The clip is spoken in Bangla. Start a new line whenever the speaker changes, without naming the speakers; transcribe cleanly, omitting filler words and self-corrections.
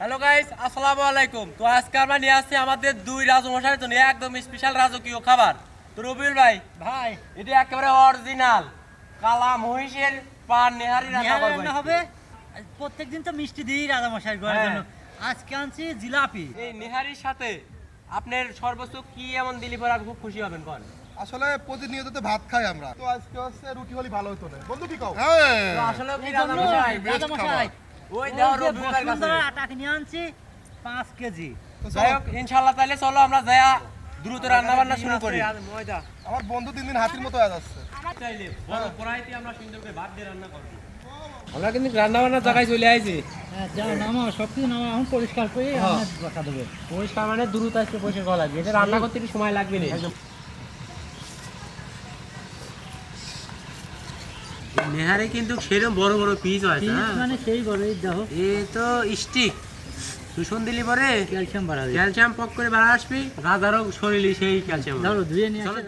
হ্যালো গাইস, আসসালামু আলাইকুম। তো আজকে আমরা নিয়ে আসছি আমাদের দুই রাজমশাইয়ের জন্য একদম স্পেশাল রাজকীয় খাবার। তো রবিউল ভাই, এটা একেবারে অরিজিনাল কালা মহিষের পান নেহারি রান্না
হবে। প্রত্যেকদিন তো মিষ্টি দিই রাজামশাই ঘরের জন্য। আজকে আনছি জিলাপি।
এই নেহারির সাথে আপনার সর্বোচ্চ কি এমন দিলি পরে খুব খুশি হবেন কোন?
আসলে প্রতিনিয়ত তো ভাত খাই আমরা, তো আজকে হচ্ছে রুটি হলে ভালো হতো না। বন্ধু কি কও?
তো আসলে কি রাজামশাই ওই দাও রবিউল ভাইয়ের কাছে
আটা কিনে আনছি 5 কেজি।
যাই হোক, ইনশাআল্লাহ তাহলে চলো আমরা যায়া দ্রুত রান্না বান্না শুরু করি।
আমার বন্ধু দিন দিন হাতির মতো হয়ে যাচ্ছে।
চাইলে বড় কড়াইতে আমরা সুন্দর করে ভাত দিয়ে রান্না করব। আমরা কিন্তু রান্না বান্নার জায়গায় চলে আইছি।
হ্যাঁ, যাও নামাও, সবকিছু নামাও, এখন পরিষ্কার করে আমরা বসা দেবো।
পরিষ্কার মানে দ্রুত আসতে পরিষ্কার করা লাগবে, এটা রান্না করতে একটু সময় লাগবে না। নেহারে কিন্তু সেরকম বড় বড় পিস হয়, হ্যাঁ
মানে সেই বড়, এই দেখো
এ তো স্টিক সুষণ দিলি পরে
ক্যালসিয়াম বাড়াবে।
ক্যালসিয়াম পক করে বাড়া আসবে, রাজারও শরীরে সেই ক্যালসিয়াম
ধরো ধুয়ে নিয়ে আসো।